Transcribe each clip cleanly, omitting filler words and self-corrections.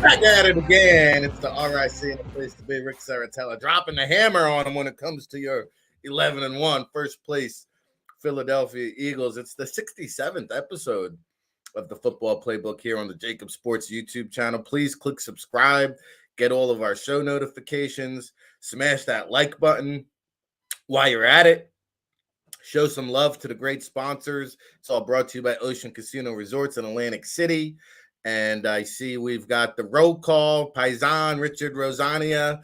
Back at it again. It's the RIC and the place to be. Ric Serritella dropping the hammer on them when it comes to your 11-1 first place Philadelphia Eagles. It's the 67th episode of the Football Playbook here on the JAKIB Sports YouTube channel. Please click subscribe, get all of our show notifications, smash that like button while you're at it. Show some love to the great sponsors. It's all brought to you by Ocean Casino Resorts in Atlantic City. And I see we've got the roll call, Paisan, Richard Rosania,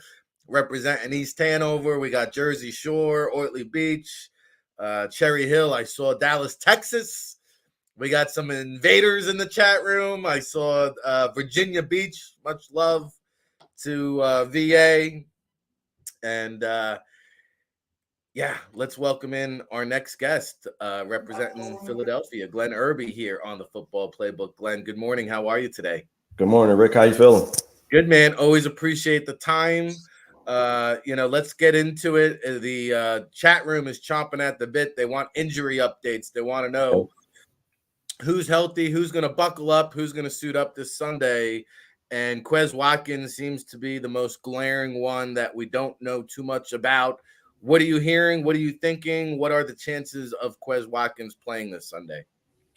representing East Hanover. We got Jersey Shore, Ortley Beach, Cherry Hill. I saw Dallas, Texas. We got some invaders in the chat room. I saw Virginia Beach. Much love to VA. And yeah, let's welcome in our next guest, representing Philadelphia, Glenn Erby here on the Football Playbook. Glenn, good morning. How are you today? Good morning, Rick. How you feeling? Good, man. Always appreciate the time. Let's get into it. The chat room is chomping at the bit. They want injury updates. They want to know who's healthy, who's going to buckle up, who's going to suit up this Sunday. And Quez Watkins seems to be the most glaring one that we don't know too much about. What are you hearing? What are you thinking? What are the chances of Quez Watkins playing this Sunday?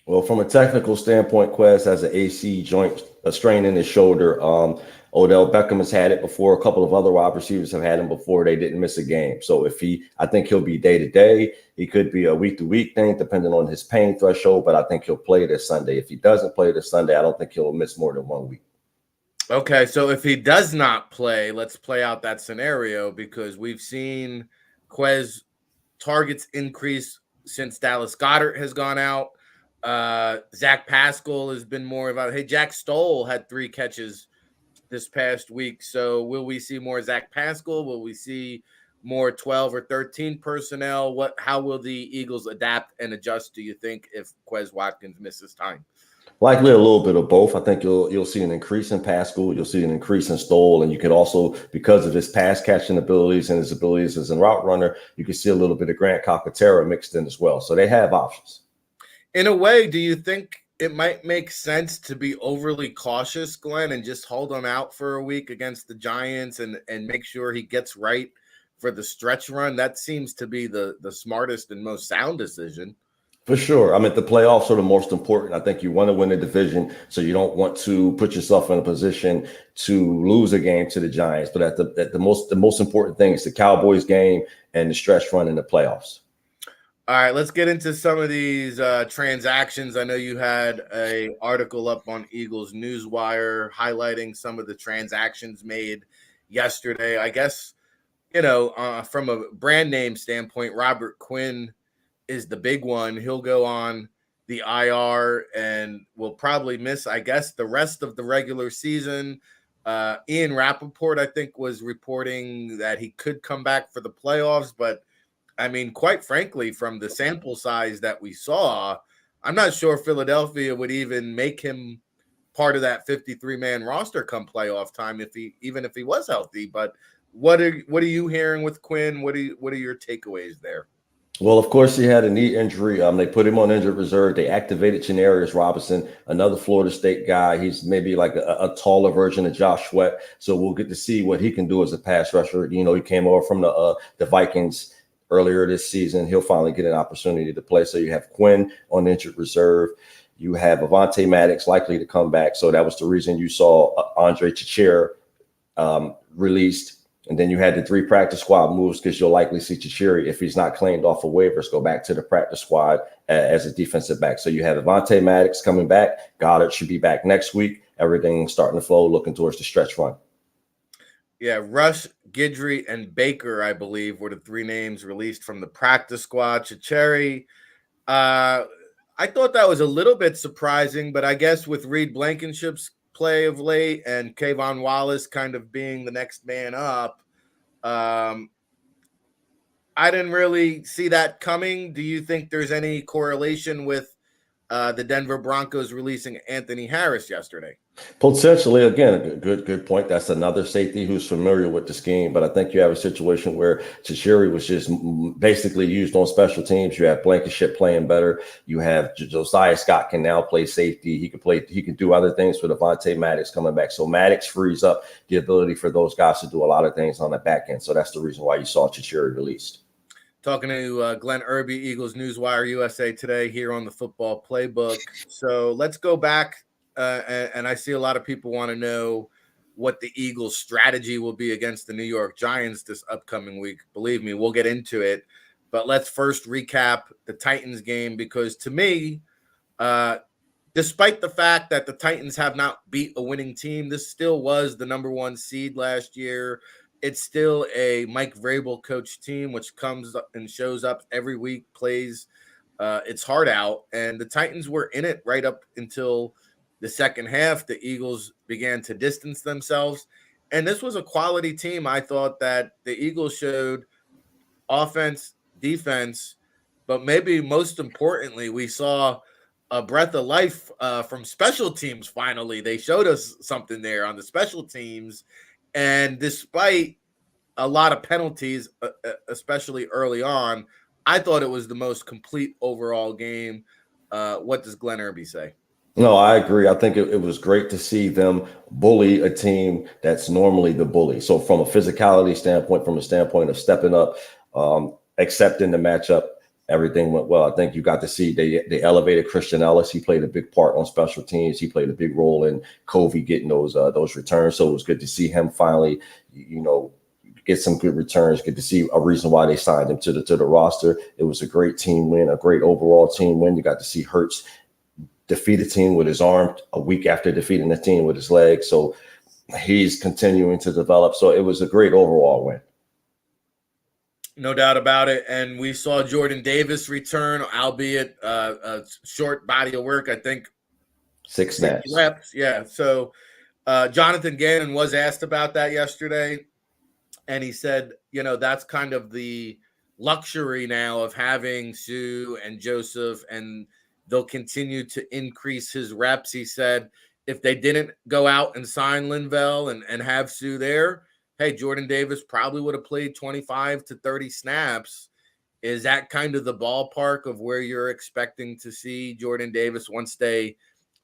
Well, from a technical standpoint, Quez has an AC joint, a strain in his shoulder. Odell Beckham has had it before. A couple of other wide receivers have had him before. They didn't miss a game. So I think he'll be day to day. He could be a week to week thing, depending on his pain threshold. But I think he'll play this Sunday. If he doesn't play this Sunday, I don't think he'll miss more than 1 week. Okay, so if he does not play, let's play out that scenario, because we've seen Quez targets increase since Dallas Goedert has gone out. Zach Pascal has been more about, hey, Jack Stoll had 3 catches this past week. So will we see more Zach Pascal? Will we see more 12 or 13 personnel? How will the Eagles adapt and adjust, do you think, if Quez Watkins misses time? Likely a little bit of both. I think you'll see an increase in Pascal, you'll see an increase in Stoll, and you could also, because of his pass catching abilities and his abilities as a route runner, you can see a little bit of Grant Calcaterra mixed in as well. So they have options. In a way, do you think it might make sense to be overly cautious, Glenn, and just hold him out for a week against the Giants and make sure he gets right for the stretch run? That seems to be the smartest and most sound decision. For sure. I mean, the playoffs are the most important. I think you want to win the division, so you don't want to put yourself in a position to lose a game to the Giants. But the most important thing is the Cowboys game and the stretch run in the playoffs. All right, let's get into some of these transactions. I know you had an article up on Eagles Newswire highlighting some of the transactions made yesterday. I guess, from a brand name standpoint, Robert Quinn is the big one. He'll go on the IR and will probably miss, I guess, the rest of the regular season. Ian Rappaport, I think, was reporting that he could come back for the playoffs. But, I mean, quite frankly, from the sample size that we saw, I'm not sure Philadelphia would even make him part of that 53-man roster come playoff time even if he was healthy. But what are you hearing with Quinn? What are your takeaways there? Well, of course, he had a knee injury. They put him on injured reserve. They activated Janarius Robinson, another Florida State guy. He's maybe like a taller version of Josh Sweat. So we'll get to see what he can do as a pass rusher. He came over from the Vikings earlier this season. He'll finally get an opportunity to play. So you have Quinn on injured reserve. You have Avonte Maddox likely to come back. So that was the reason you saw Andre Chichera released. And then you had the 3 practice squad moves, because you'll likely see Chicheri, if he's not claimed off of waivers, go back to the practice squad as a defensive back. So you have Avonte Maddox coming back. Goddard should be back next week. Everything starting to flow, looking towards the stretch run. Yeah, Rush, Guidry, and Baker, I believe, were the 3 names released from the practice squad. Chicheri, I thought that was a little bit surprising, but I guess with Reed Blankenship's play of late and Kayvon Wallace kind of being the next man up, I didn't really see that coming. Do you think there's any correlation with the Denver Broncos releasing Anthony Harris yesterday? Potentially, again, a good point. That's another safety who's familiar with the scheme. But I think you have a situation where Tashiri was just basically used on special teams. You have Blankenship playing better. You have Josiah Scott can now play safety. He can do other things for Devontae Maddox coming back. So Maddox frees up the ability for those guys to do a lot of things on the back end. So that's the reason why you saw Tashiri released. Talking to Glenn Erby, Eagles Newswire USA Today here on the Football Playbook. So let's go back, and I see a lot of people want to know what the Eagles' strategy will be against the New York Giants this upcoming week. Believe me, we'll get into it. But let's first recap the Titans game, because to me, despite the fact that the Titans have not beat a winning team, this still was the number 1 seed last year. It's still a Mike Vrabel coach team, which comes up and shows up every week, plays its heart out. And the Titans were in it right up until the second half. The Eagles began to distance themselves. And this was a quality team. I thought that the Eagles showed offense, defense, but maybe most importantly, we saw a breath of life from special teams. Finally, they showed us something there on the special teams. And despite a lot of penalties, especially early on, I thought it was the most complete overall game. What does Glenn Erby say? No, I agree. I think it was great to see them bully a team that's normally the bully. So from a physicality standpoint, from a standpoint of stepping up, accepting the matchup, everything went well. I think you got to see they elevated Christian Ellis. He played a big part on special teams. He played a big role in Covey getting those returns. So it was good to see him finally, get some good returns. Good to see a reason why they signed him to the roster. It was a great team win, a great overall team win. You got to see Hurts defeat a team with his arm a week after defeating a team with his leg. So he's continuing to develop. So it was a great overall win. No doubt about it. And we saw Jordan Davis return, albeit a short body of work, I think. 6 snaps. Reps. Yeah. So Jonathan Gannon was asked about that yesterday. And he said, that's kind of the luxury now of having Sue and Joseph, and they'll continue to increase his reps. He said if they didn't go out and sign Linval and have Sue there, hey, Jordan Davis probably would have played 25 to 30 snaps. Is that kind of the ballpark of where you're expecting to see Jordan Davis once they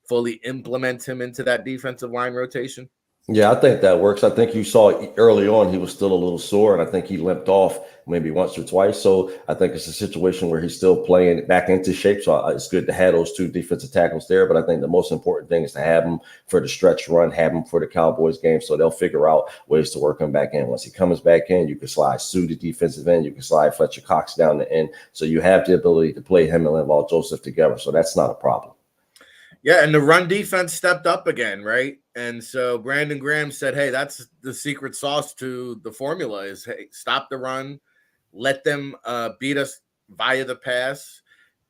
fully implement him into that defensive line rotation? Yeah, I think that works. I think you saw early on he was still a little sore, and I think he limped off maybe once or twice. So I think it's a situation where he's still playing back into shape. So it's good to have those 2 defensive tackles there. But I think the most important thing is to have him for the stretch run, have him for the Cowboys game, so they'll figure out ways to work him back in. Once he comes back in, you can slide Sue to defensive end. You can slide Fletcher Cox down the end. So you have the ability to play him and Linval Joseph together. So that's not a problem. Yeah, and the run defense stepped up again, right? And so Brandon Graham said, hey, that's the secret sauce to the formula is, hey, stop the run, let them beat us via the pass.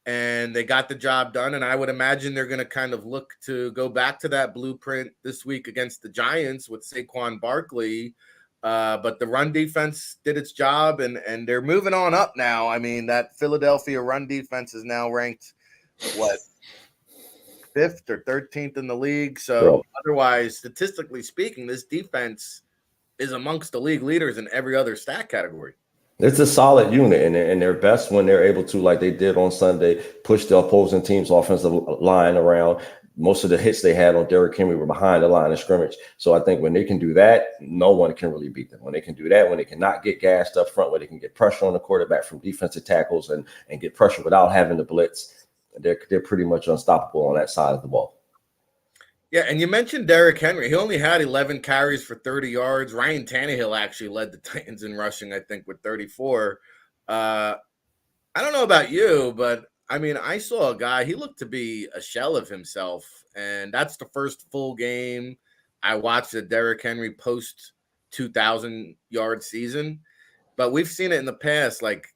And they got the job done. And I would imagine they're going to kind of look to go back to that blueprint this week against the Giants with Saquon Barkley. But the run defense did its job, and they're moving on up now. I mean, that Philadelphia run defense is now ranked, 5th or 13th in the league. So otherwise, statistically speaking, this defense is amongst the league leaders in every other stat category. It's a solid unit, and they're best when they're able to, like they did on Sunday, push the opposing team's offensive line around. Most of the hits they had on Derrick Henry were behind the line of scrimmage. So I think when they can do that, no one can really beat them. When they can do that, when they cannot get gassed up front, where they can get pressure on the quarterback from defensive tackles and get pressure without having to blitz, they're pretty much unstoppable on that side of the ball. Yeah, and you mentioned Derrick Henry. He only had 11 carries for 30 yards. Ryan Tannehill actually led the Titans in rushing, I think, with 34. I don't know about you, but, I mean, I saw a guy, he looked to be a shell of himself, and that's the first full game I watched a Derrick Henry post-2,000-yard season. But we've seen it in the past, like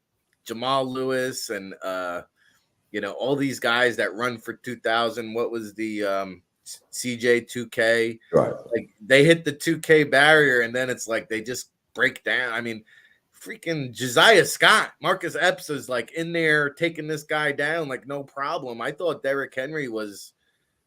Jamal Lewis and all these guys that run for 2,000. What was the CJ 2K? Right. Like they hit the 2K barrier, and then it's like they just break down. I mean, freaking Josiah Scott, Marcus Epps is like in there taking this guy down like no problem. I thought Derrick Henry was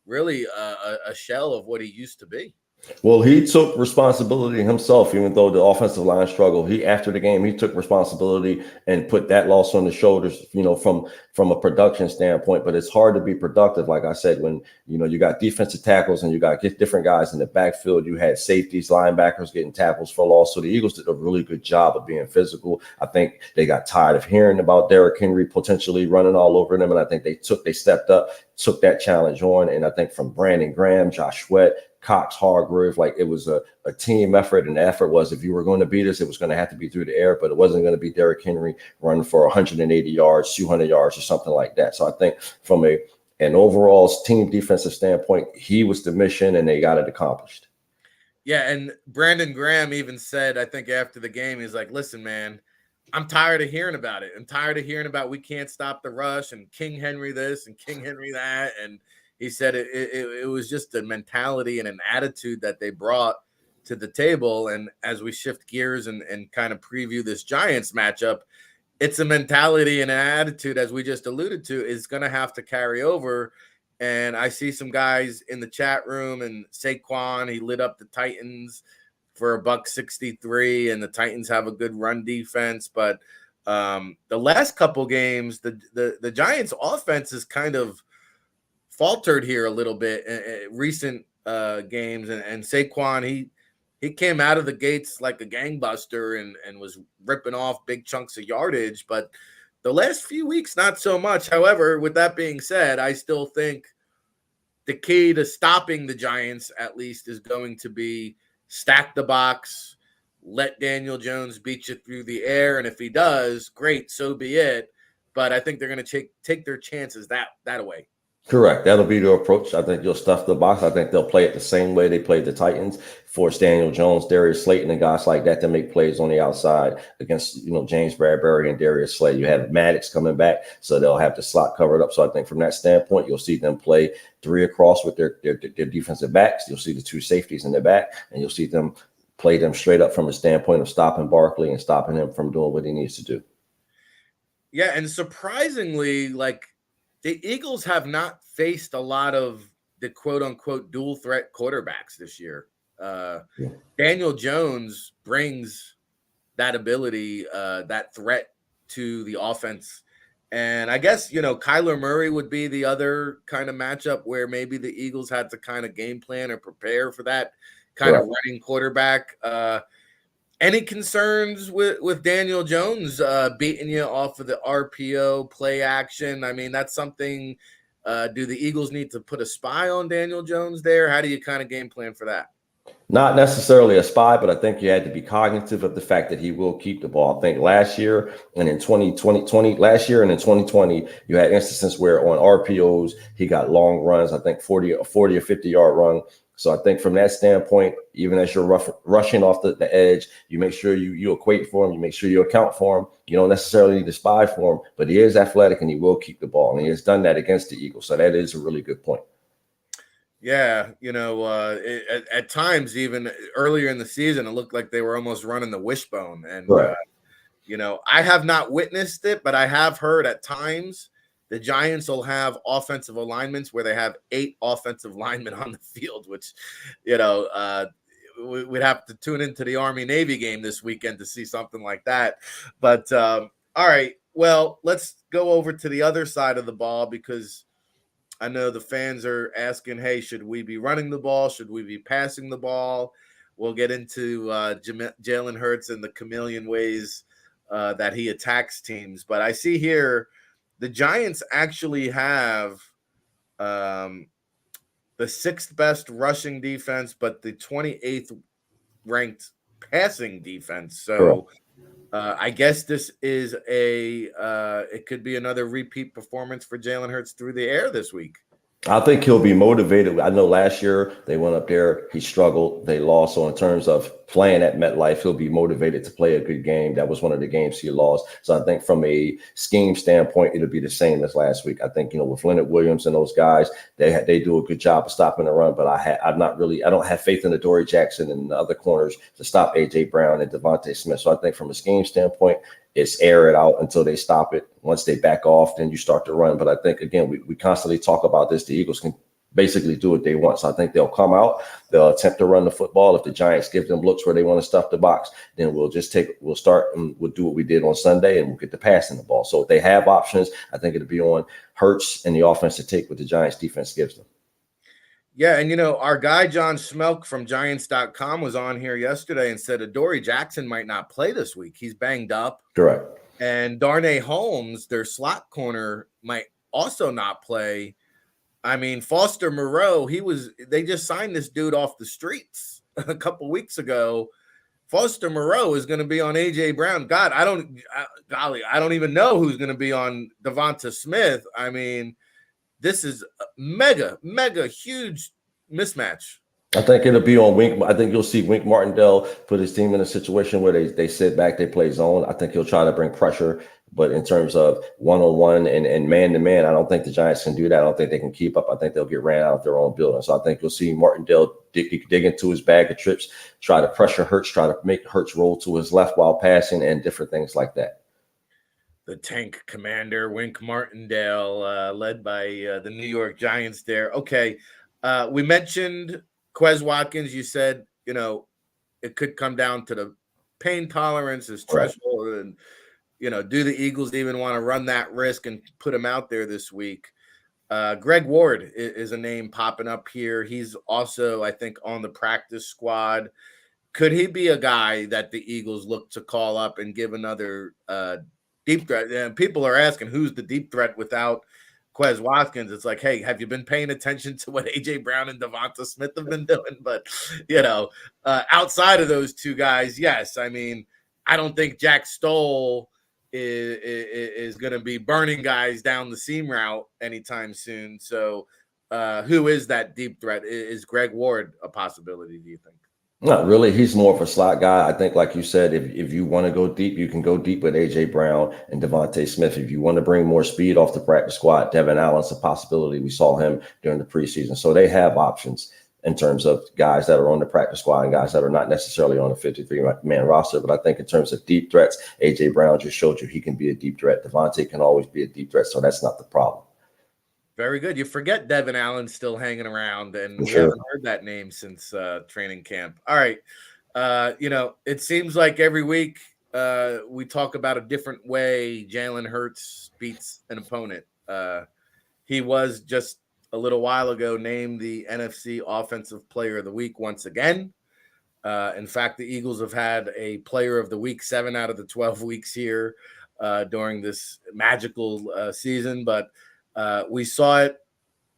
really a shell of what he used to be. Well, he took responsibility himself, even though the offensive line struggled. After the game, he took responsibility and put that loss on the shoulders, from a production standpoint. But it's hard to be productive, like I said, when you got defensive tackles and you got different guys in the backfield. You had safeties, linebackers getting tackles for loss. So the Eagles did a really good job of being physical. I think they got tired of hearing about Derrick Henry potentially running all over them, and I think they stepped up, took that challenge on. And I think from Brandon Graham, Josh Sweat, Cox, Hargrove, like it was a team effort, and the effort was, if you were going to beat us, it was going to have to be through the air, but it wasn't going to be Derrick Henry running for 180 yards, 200 yards, or something like that. So I think from an overall team defensive standpoint, he was the mission, and they got it accomplished. Yeah, and Brandon Graham even said, I think after the game, he's like, listen, man, I'm tired of hearing about it. I'm tired of hearing about we can't stop the rush and King Henry this and King Henry that. And he said it was just a mentality and an attitude that they brought to the table. And as we shift gears and kind of preview this Giants matchup, it's a mentality and an attitude, as we just alluded to, is going to have to carry over. And I see some guys in the chat room, and Saquon, he lit up the Titans for $163, and the Titans have a good run defense. But the last couple games, the Giants offense is kind of faltered here a little bit in recent games, and Saquon, he came out of the gates like a gangbuster and was ripping off big chunks of yardage, but the last few weeks not so much. However, with that being said, I still think the key to stopping the Giants at least is going to be stack the box, let Daniel Jones beat you through the air, and if he does, great, so be it. But I think they're going to take their chances that away. Correct. That'll be their approach. I think you'll stuff the box. I think they'll play it the same way they played the Titans, force Daniel Jones, Darius Slayton, and guys like that to make plays on the outside against, James Bradbury and Darius Slay. You have Maddox coming back, so they'll have the slot covered up. So I think from that standpoint, you'll see them play three across with their defensive backs. You'll see the two safeties in the back, and you'll see them play them straight up from a standpoint of stopping Barkley and stopping him from doing what he needs to do. Yeah, and surprisingly, like, the Eagles have not faced a lot of the quote-unquote dual threat quarterbacks this year. Daniel Jones brings that ability, that threat to the offense. And I guess, Kyler Murray would be the other kind of matchup where maybe the Eagles had to kind of game plan or prepare for that kind of running quarterback. Any concerns with Daniel Jones beating you off of the RPO play action? I mean, that's something. Do the Eagles need to put a spy on Daniel Jones there? How do you kind of game plan for that? Not necessarily a spy, but I think you had to be cognitive of the fact that he will keep the ball. I think last year and in 2020, you had instances where on RPOs, he got long runs, I think 40 or 50-yard run. So I think from that standpoint, even as you're rushing off the edge, you make sure you equate for him, you make sure you account for him. You don't necessarily need to spy for him, but he is athletic and he will keep the ball. And he has done that against the Eagles. So that is a really good point. Yeah, at times, even earlier in the season, it looked like they were almost running the wishbone. And, right. I have not witnessed it, but I have heard at times the Giants will have offensive alignments where they have 8 offensive linemen on the field, which, we'd have to tune into the Army-Navy game this weekend to see something like that. But, all right, well, let's go over to the other side of the ball, because I know the fans are asking, hey, should we be running the ball? Should we be passing the ball? We'll get into Jalen Hurts and the chameleon ways that he attacks teams. But I see here the Giants actually have the 6th best rushing defense, but the 28th ranked passing defense. So I guess this is it could be another repeat performance for Jalen Hurts through the air this week. I think he'll be motivated. I know last year they went up there, he struggled, they lost. So in terms of playing at MetLife, he'll be motivated to play a good game. That was one of the games he lost. So I think from a scheme standpoint, it'll be the same as last week. I think, with Leonard Williams and those guys, they do a good job of stopping the run. But I don't have faith in the Dory Jackson and the other corners to stop AJ Brown and Devontae Smith. So I think from a scheme standpoint, it's air it out until they stop it. Once they back off, then you start to run. But I think, again, we constantly talk about this. The Eagles can basically do what they want. So I think they'll come out, they'll attempt to run the football. If the Giants give them looks where they want to stuff the box, then we'll start and we'll do what we did on Sunday, and we'll get the passing the ball. So if they have options, I think it'll be on Hurts and the offense to take what the Giants defense gives them. Yeah, and our guy John Schmelk from Giants.com was on here yesterday and said Adoree Jackson might not play this week. He's banged up. Correct. And Darnay Holmes, their slot corner, might also not play. I mean, Foster Moreau, they just signed this dude off the streets a couple weeks ago. Foster Moreau is going to be on AJ Brown. God, I don't even know who's going to be on Devonta Smith. I mean, this is a mega, huge mismatch. I think it'll be on Wink. I think you'll see Wink Martindale put his team in a situation where they sit back, they play zone. I think he'll try to bring pressure. But in terms of one-on-one and man-to-man, I don't think the Giants can do that. I don't think they can keep up. I think they'll get ran out of their own building. So I think you'll see Martindale dig into his bag of trips, try to pressure Hurts, try to make Hurts roll to his left while passing, and different things like that. The tank commander, Wink Martindale, led by the New York Giants there. Okay, we mentioned Quez Watkins. You said, it could come down to the pain tolerance, his threshold, and, do the Eagles even want to run that risk and put him out there this week? Greg Ward is a name popping up here. He's also, I think, on the practice squad. Could he be a guy that the Eagles look to call up and give another deep threat? And people are asking who's the deep threat without Quez Watkins. It's like, hey, have you been paying attention to what AJ Brown and Devonta Smith have been doing? But outside of those two guys, yes. I mean, I don't think Jack Stoll is going to be burning guys down the seam route anytime soon. So, who is that deep threat? Is Greg Ward a possibility, do you think? Not really. He's more of a slot guy. I think, like you said, if you want to go deep, you can go deep with AJ Brown and Devontae Smith. If you want to bring more speed off the practice squad, Devin Allen's a possibility. We saw him during the preseason. So they have options in terms of guys that are on the practice squad and guys that are not necessarily on the 53-man roster. But I think in terms of deep threats, AJ Brown just showed you he can be a deep threat. Devontae can always be a deep threat. So that's not the problem. Very good. You forget Devin Allen's still hanging around, and we haven't heard that name since training camp. All right. It seems like every week we talk about a different way Jalen Hurts beats an opponent. He was just a little while ago named the NFC Offensive Player of the Week once again. In fact, the Eagles have had a Player of the Week 7 out of the 12 weeks here during this magical season, but we saw it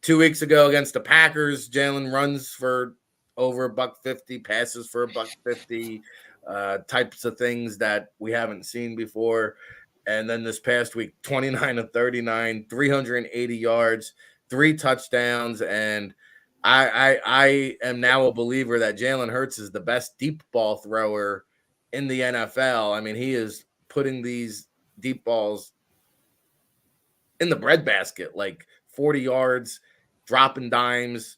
2 weeks ago against the Packers. Jalen runs for over $150, passes for $150, types of things that we haven't seen before. And then this past week, 29 of 39, 380 yards, 3 touchdowns. And I am now a believer that Jalen Hurts is the best deep ball thrower in the NFL. I mean, he is putting these deep balls in the breadbasket, like 40 yards, dropping dimes.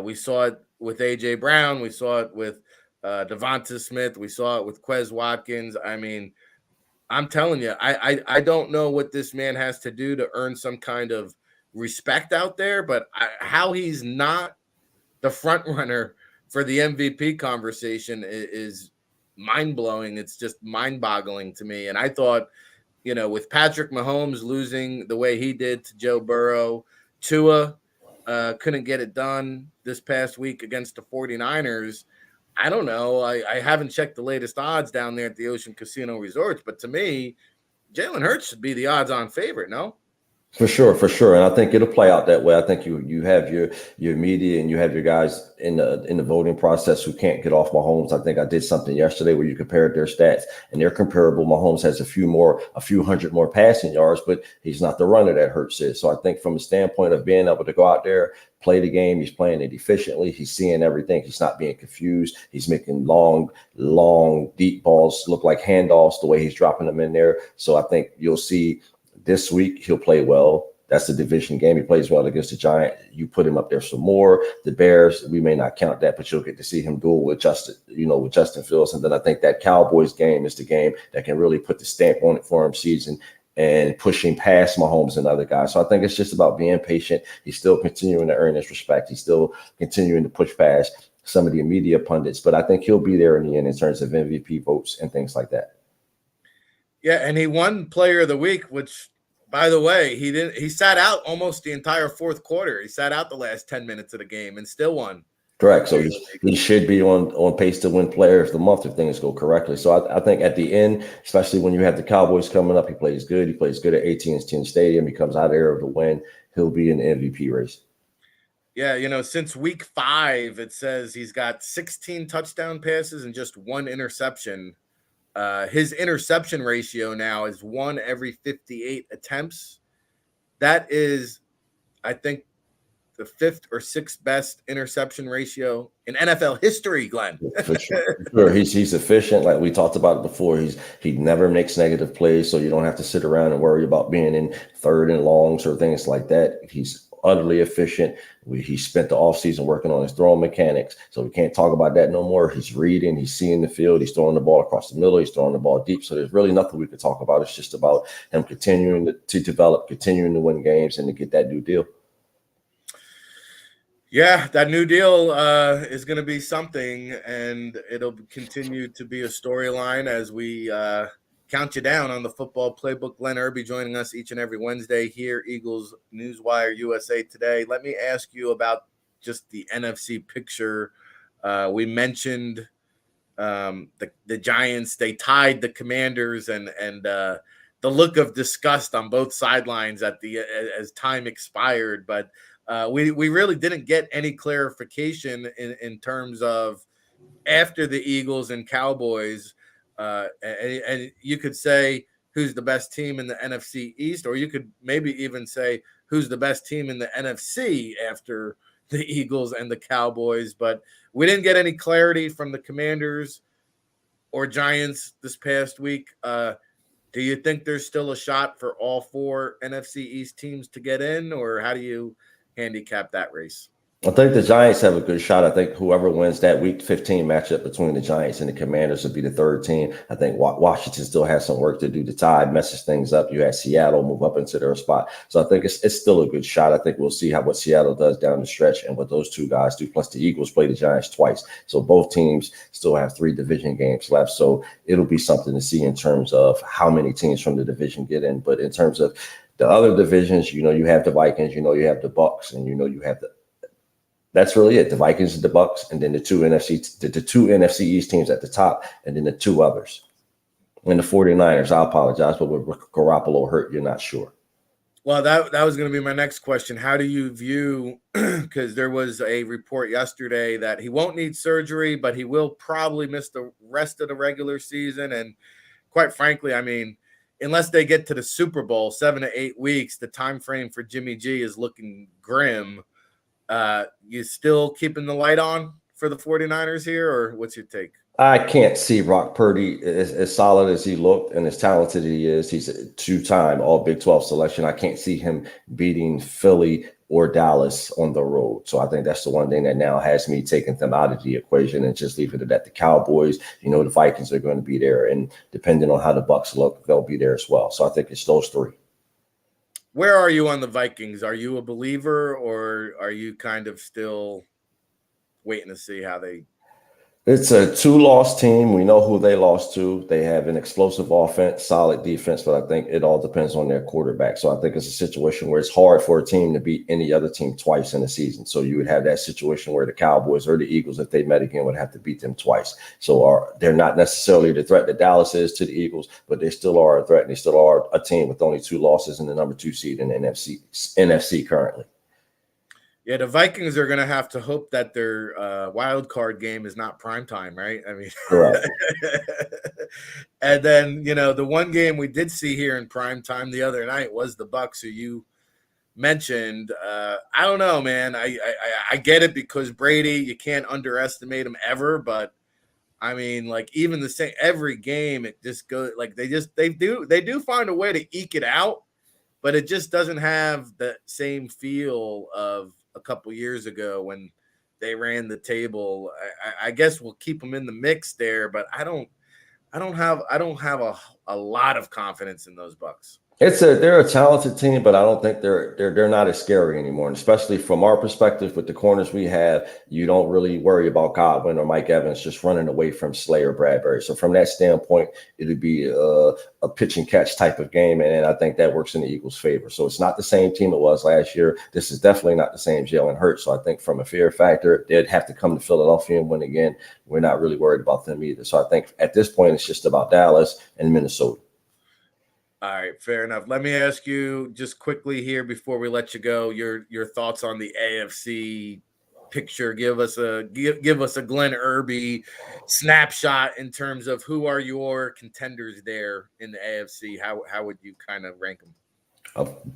We saw it with AJ Brown. We saw it with Devonta Smith. We saw it with Quez Watkins. I mean, I'm telling you, I don't know what this man has to do to earn some kind of respect out there, but how he's not the front runner for the MVP conversation is mind-blowing. It's just mind-boggling to me. And I thought, with Patrick Mahomes losing the way he did to Joe Burrow, Tua couldn't get it done this past week against the 49ers. I don't know. I haven't checked the latest odds down there at the Ocean Casino Resorts, but to me, Jalen Hurts should be the odds-on favorite, no? For sure, and I think it'll play out that way. I think you have your media and you have your guys in the voting process who can't get off Mahomes. I think I did something yesterday where you compared their stats, and they're comparable. Mahomes has a few hundred more passing yards, but he's not the runner that Hurts is. So I think from a standpoint of being able to go out there, play the game, he's playing it efficiently. He's seeing everything. He's not being confused. He's making long, deep balls look like handoffs the way he's dropping them in there. So I think you'll see. This week, he'll play well. That's the division game. He plays well against the Giants. You put him up there some more. The Bears, we may not count that, but you'll get to see him duel with Justin Fields. And then I think that Cowboys game is the game that can really put the stamp on it for him season and pushing past Mahomes and other guys. So I think it's just about being patient. He's still continuing to earn his respect. He's still continuing to push past some of the media pundits, but I think he'll be there in the end in terms of MVP votes and things like that. Yeah, and he won Player of the Week, which, by the way, he sat out almost the entire fourth quarter. He sat out the last 10 minutes of the game and still won. Correct. So he should be on pace to win Player of the Month if things go correctly. So I think at the end, especially when you have the Cowboys coming up, he plays good. He plays good at AT&T Stadium. He comes out there to win. He'll be in the MVP race. Yeah, since week 5, it says he's got 16 touchdown passes and just 1 interception. His interception ratio now is 1 every 58 attempts. That is, I think, the 5th or 6th best interception ratio in NFL history, Glenn. For sure. He's efficient. Like we talked about it before, he never makes negative plays, so you don't have to sit around and worry about being in 3rd and longs or things like that. He's utterly efficient. He spent the offseason working on his throwing mechanics, so we can't talk about that no more. He's reading, he's seeing the field, he's throwing the ball across the middle, he's throwing the ball deep. So there's really nothing we could talk about. It's just about him continuing to develop, continuing to win games, and to get that new deal. Yeah, that new deal is going to be something, and it'll continue to be a storyline as we count you down on the Football Playbook. Glenn Erby joining us each and every Wednesday here, Eagles Newswire USA Today. Let me ask you about just the NFC picture. We mentioned the Giants. They tied the Commanders, and the look of disgust on both sidelines as time expired. But we really didn't get any clarification in terms of after the Eagles and Cowboys. And you could say who's the best team in the NFC East, or you could maybe even say who's the best team in the NFC after the Eagles and the Cowboys. But we didn't get any clarity from the Commanders or Giants this past week. Do you think there's still a shot for all 4 NFC East teams to get in, or how do you handicap that race? I think the Giants have a good shot. I think whoever wins that Week 15 matchup between the Giants and the Commanders will be the 3rd team. I think Washington still has some work to do to tie, messes things up. You had Seattle move up into their spot. So I think it's still a good shot. I think we'll see what Seattle does down the stretch and what those 2 guys do. Plus the Eagles play the Giants twice. So both teams still have 3 division games left. So it'll be something to see in terms of how many teams from the division get in. But in terms of the other divisions, you have the Vikings, you have the Bucks, and you have that's really it. The Vikings and the Bucks, and then the two NFC East teams at the top, and then the 2 others. And the 49ers, I apologize, but with Garoppolo hurt, you're not sure. Well, that was going to be my next question. How do you view, because there was a report yesterday that he won't need surgery, but he will probably miss the rest of the regular season. And quite frankly, I mean, unless they get to the Super Bowl, 7 to 8 weeks, the time frame for Jimmy G is looking grim. You still keeping the light on for the 49ers here, or what's your take? I can't see Brock Purdy as solid as he looked and as talented he is. He's a 2-time All Big 12 selection. I can't see him beating Philly or Dallas on the road. So I think that's the one thing that now has me taking them out of the equation and just leaving it at the Cowboys. The Vikings are going to be there, and depending on how the Bucks look, they'll be there as well. So I think it's those 3. Where are you on the Vikings? Are you a believer, or are you kind of still waiting to see how they It's a two-loss team. We know who they lost to. They have an explosive offense, solid defense, but I think it all depends on their quarterback. So I think it's a situation where it's hard for a team to beat any other team twice in a season. So you would have that situation where the Cowboys or the Eagles, if they met again, would have to beat them twice. So they're not necessarily the threat that Dallas is to the Eagles, but they still are a threat, and they still are a team with only 2 losses and the number 2 seed in the NFC currently. Yeah, the Vikings are going to have to hope that their wild card game is not primetime, right? I mean, Correct. And then, the one game we did see here in primetime the other night was the Bucs, who you mentioned. I don't know, man. I get it, because Brady, you can't underestimate him ever, but I mean, like, even the same every game, it just goes like they do find a way to eke it out, but it just doesn't have the same feel of a couple years ago when they ran the table. I guess we'll keep them in the mix there, but I don't have a lot of confidence in those Bucs. They're a talented team, but I don't think they're not as scary anymore. And especially from our perspective, with the corners we have, you don't really worry about Godwin or Mike Evans just running away from Slay or Bradbury. So from that standpoint, it'd be a pitch and catch type of game, and I think that works in the Eagles' favor. So it's not the same team it was last year. This is definitely not the same Jalen Hurts. So I think from a fear factor, they'd have to come to Philadelphia and win again. We're not really worried about them either. So I think at this point, it's just about Dallas and Minnesota. All right, fair enough. Let me ask you just quickly here before we let you go, your thoughts on the AFC picture. Give us a Glenn Erby snapshot in terms of who are your contenders there in the AFC. How would you kind of rank them?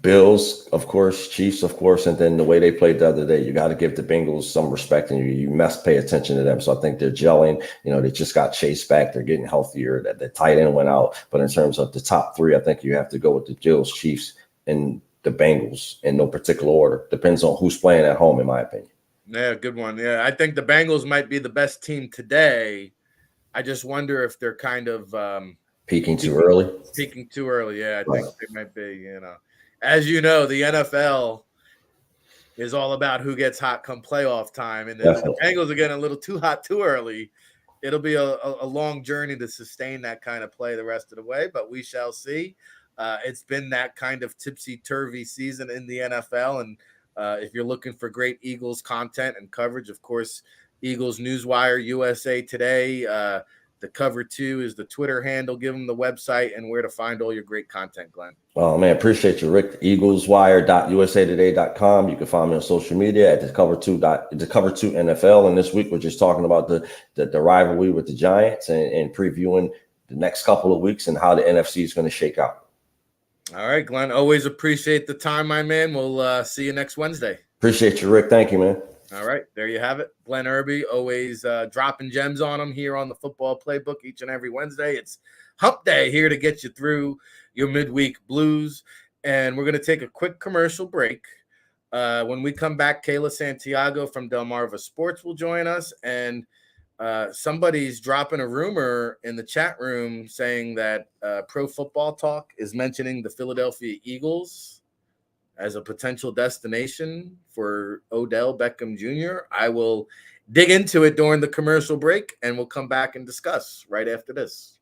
Bills, of course, Chiefs, of course, and then the way they played the other day, you got to give the Bengals some respect, and you must pay attention to them. So I think they're gelling. They just got Chase back. They're getting healthier. That the tight end went out. But in terms of the top 3, I think you have to go with the Bills, Chiefs, and the Bengals in no particular order. Depends on who's playing at home, in my opinion. Yeah, good one. Yeah, I think the Bengals might be the best team today. I just wonder if they're kind of peaking too early. Peaking too early. Yeah, I think they might be. As you know, the NFL is all about who gets hot come playoff time, and the Bengals are getting a little too hot too early. It'll be a long journey to sustain that kind of play the rest of the way, but we shall see. It's been that kind of tipsy-turvy season in the NFL, and if you're looking for great Eagles content and coverage, of course, Eagles Newswire, USA Today. The cover 2 is the Twitter handle. Give them the website and where to find all your great content, Glenn. Oh, man, appreciate you, Rick. EaglesWire.usatoday.com. You can find me on social media at the cover 2 NFL. And this week, we're just talking about the rivalry with the Giants and previewing the next couple of weeks and how the NFC is going to shake out. All right, Glenn. Always appreciate the time, my man. We'll see you next Wednesday. Appreciate you, Rick. Thank you, man. All right, there you have it. Glenn Erby, always dropping gems on them here on the Football Playbook each and every Wednesday. It's hump day here to get you through your midweek blues. And we're going to take a quick commercial break. When we come back, Kayla Santiago from Delmarva Sports will join us. And somebody's dropping a rumor in the chat room saying that Pro Football Talk is mentioning the Philadelphia Eagles as a potential destination for Odell Beckham Jr. I will dig into it during the commercial break, and we'll come back and discuss right after this.